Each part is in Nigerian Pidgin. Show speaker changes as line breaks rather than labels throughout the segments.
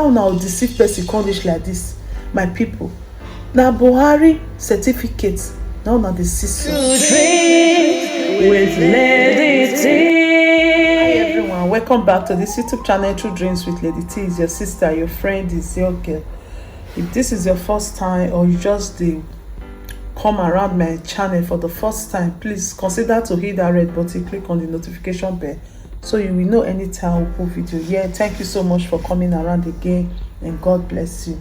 How now deceive person condition like this, my people? Now Buhari certificate. Now the system. With Lady T. Hi everyone, welcome back to this YouTube channel, True Dreams with Lady T. Is your sister, your friend, is your girl. If this is your first time or you just come around my channel for the first time, please consider to hit that red button, click on the notification bell so you will know anytime we put video. Yeah, thank you so much for coming around again and God bless you.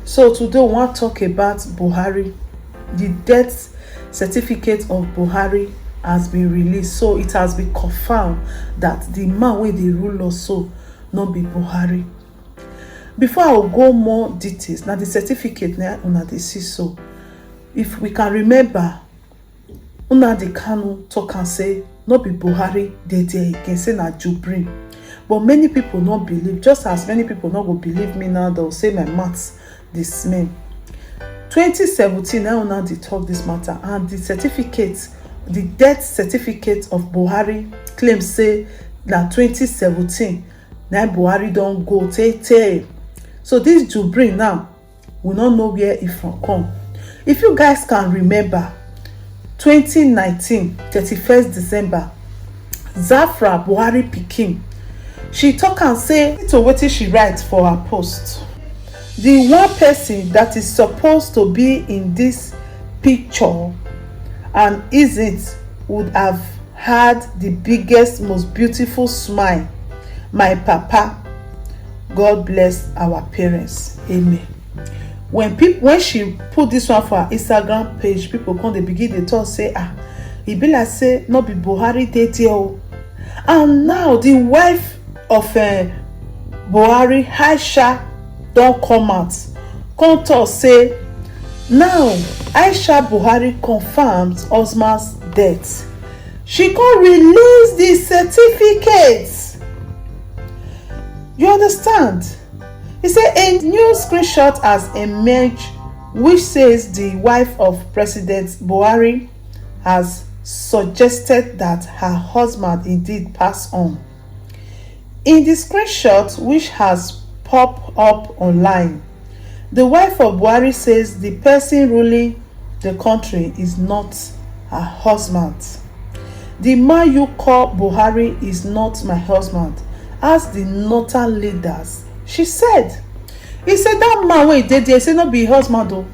So today we want to talk about Buhari. The death certificate of Buhari has been released, so it has been confirmed that the man wey dey rule us so no be Buhari. Before I will go more details, now the certificate na una dey see so. If we can remember, Nnamdi Kanu talk and say no be Buhari dey there again, say na Jubrin. But many people not believe, just as many people not go believe me now, they'll say my maths this man. 2017 now Nnamdi talk this matter, and the certificate, the death certificate of Buhari claim say na 2017 now Buhari don't go tey. So this Jubrin now, we don't know where it from come. If you guys can remember, 2019 31st December, Zafra Buhari pikin, she talk and say to wetin she write for her post. The one person that is supposed to be in this picture and isn't would have had the biggest, most beautiful smile. My papa. God bless our parents. Amen. When she put this one for her Instagram page, people come they begin to talk say e be like say no be Buhari dey there. And now the wife of Buhari, Aisha, don't come out come talk say now Aisha Buhari confirms husband's death. She can release the certificate. You understand? He said a new screenshot has emerged which says the wife of President Buhari has suggested that her husband indeed passed on. In the screenshot which has popped up online, the wife of Buhari says the person ruling the country is not her husband. The man you call Buhari is not my husband. As the northern leaders, she said. He said that man wey dey there, he say no be husband though.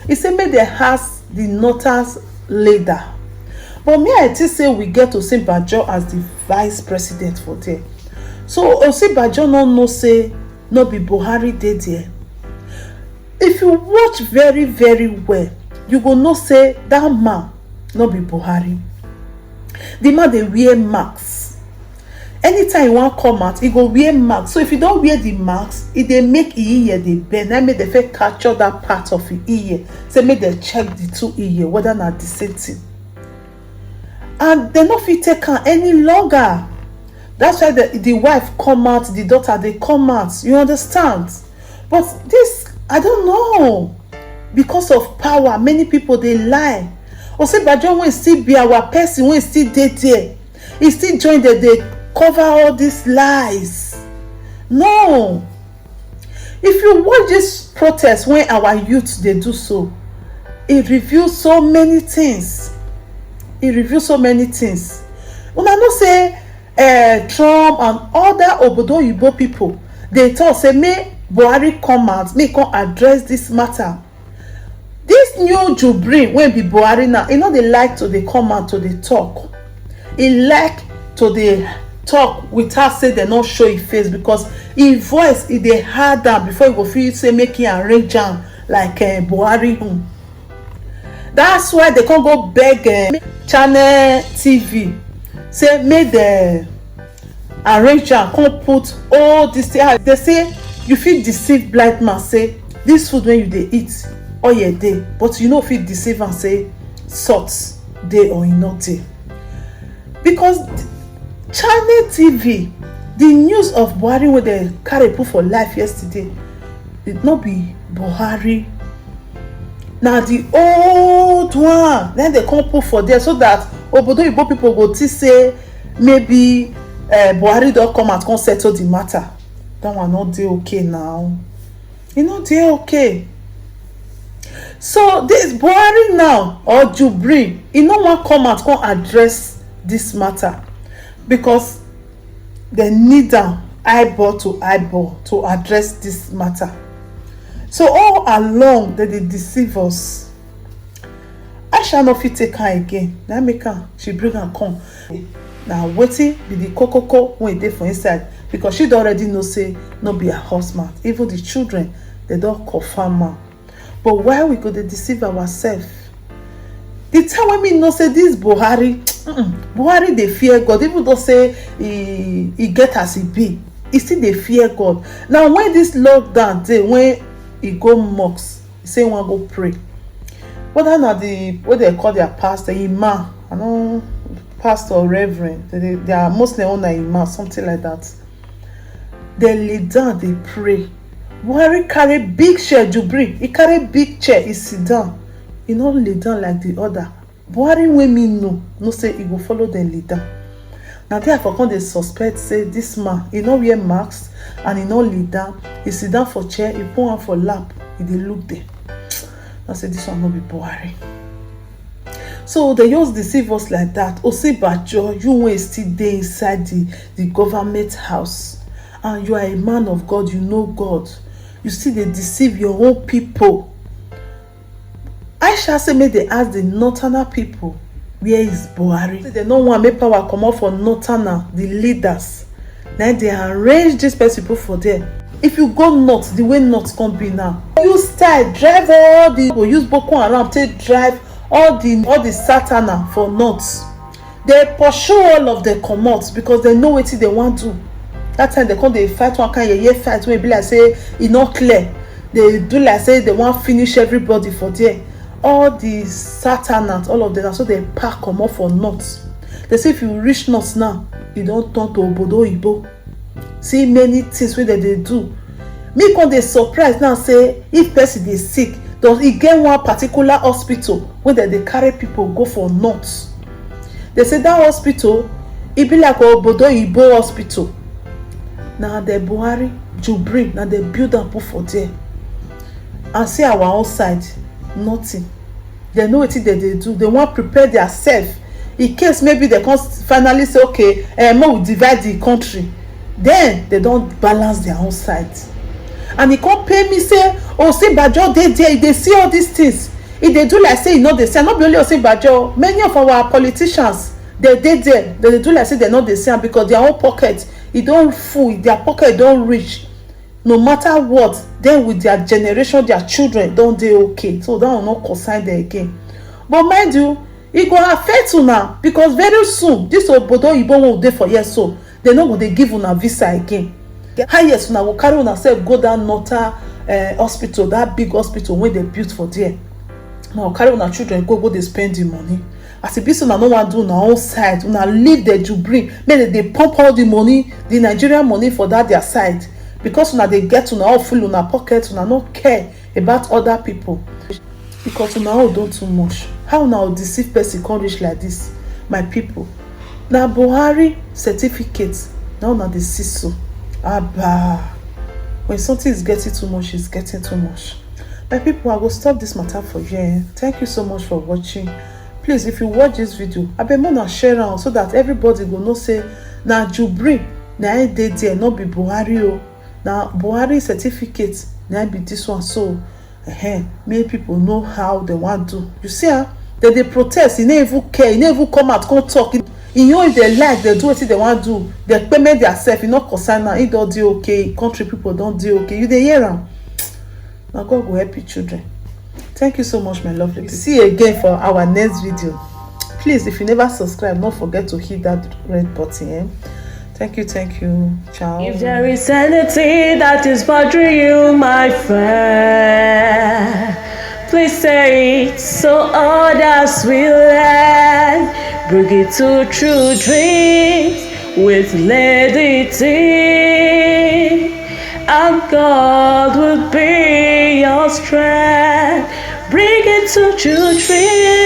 He said make they ask the northern leader. But me I think say we get Osinbajo as the vice president for there. So Osinbajo no know say no be Buhari dey there. If you watch very very well, you go know say that man no be Buhari. The man dey wear masks. Anytime you want come out, he go wear masks. So if you don't wear the masks, it dey make ear dey bend. That make the first capture that part of the ear. So make them check the two ear whether not the same thing. And they no fit take her any longer. That's why the wife come out, the daughter they come out. You understand? But this, I don't know. Because of power, many people they lie. Osinbajo will still be our person, will still dey there. He still join they cover all these lies. No. If you watch this protest when our youth they do so, it reveals so many things. It reveals so many things. When I know say Trump and other Obodo Yibo people, they talk say may Buhari come out, may come address this matter. This new Jubrin when be Buhari now, you know they like to they come out to they talk. He like to they talk without say they not show his face, because his voice if they hard down before he go feel say make him arrange am like Buhari. That's why they can't go beg channel TV say make the arrange am come put all this thing. They say you fit deceive blind man say this food when you dey eat all your day, but you know fit deceive and say salt dey or e not dey. Because channel TV, the news of Buhari wey they carry put for life yesterday, it not be Buhari. Now the old one, then they come put for there so that Obodo Yibo people go to say maybe Buhari don come and come settle the matter. that one not dey okay now. E no dey okay. So this Buhari now or Jubril, e no wan come out come address this matter because they need am eyeball to eyeball to address this matter. So all along they dey deceive us. Aisha no fit take her again. Na make her she bring am come. Now wetin be the kokoko wey dey for inside, because she don already know say no be her husband. Even the children, they don confirm am. But why we go dey deceive ourselves? The time when me know say this Buhari Buhari dey fear God, even though say he get as he be, he still dey fear God. Now when this lockdown dey, when he go mosque, he say he wan go pray. Whether na the what they call their pastor, imam, I know pastor or reverend, they are mostly on a imam, something like that. They lay down, they pray. Buhari carry big chair, Jubril, he carry big chair, he sit down. He no lay down like the other. Buhari wey me know say he go follow them lay down. Now therefore come dey suspect say this man, he no wear mask and he no lay down. He sit down for chair, he put am for lap, he dey look there. I say this one no be Buhari. So they just deceive us like that. Osinbajo, you wey still dey inside the government house, and you are a man of God, you know God, you still dey deceive your own people. Aisha say make they ask the northerner people, where is Buhari? They no want make power come out for northerner, the leaders. Now they arrange this people for them. If you go north, the way north can be now, use style drive all the use Boko Haram take drive all the satana for north. They pursue all of the commots because they know what they want to. That time they come they fight one kind of fight when be like say e not clear. They do like say they want finish everybody for there. All the satanans, all of them, so they pack come off for north. They say if you reach north now, you don't turn to Obodo Ibo. See many things wey they do. Me come dey surprise now say if person dey sick, does he get one particular hospital where they carry people go for north? They say that hospital e be like Obodo Ibo hospital. Now the Buhari Jubril, now they build am put for there. And see our own side, nothing. They know wetin they do. They want prepare themselves in case maybe they can finally say okay, we divide the country. Then they don't balance their own side. And he can't pay me say Osinbajo dey there, they see all these things. If they do like say they say, not be only Osinbajo, many of our politicians they dey there, they do like say they they see because their own pocket it don't full, their pocket don't reach. No matter what, then with their generation, their children don't dey okay. So that will not concern them again. But mind you, it go affect you now because very soon this Obodo Ibo will dey for years so. They no go dey give una visa again. Highest una go carry una self go down northern hospital, that big hospital wey they built for there. Now carry una children go dey spend the money. As e be so una no wan do una own side, una leave the Jubril make they pump all the money, the Nigerian money for that their side, because una dey get una all full una pocket, una no care about other people because una all don too much. How una deceive person come reach like this, my people? Na Buhari certificate now na the see so. Abba, when something is getting too much, it's getting too much. My people, I will stop this matter for you. Thank you so much for watching. Please, if you watch this video, I beg una share am so that everybody go know say na Jubril na I dey there, not be Buhari o. Na Buhari certificate na be this one. So make people know how they want to. You see, they protest. He no even care. He no even come out, come talk. You know if they like, they do what they want to do. They payment themselves. You not concern now. It don't do okay. Country people don't do okay. You dey hear am. Now God will help you children. Thank you so much, my lovely people. See you again for our next video. Please, if you never subscribe, don't forget to hit that red button. Thank you. Ciao.
If there is anything that is bothering you, my friend, please say it so others will learn. Bring it to true dreams with Lady T, and God will be your strength. Bring it to true dreams.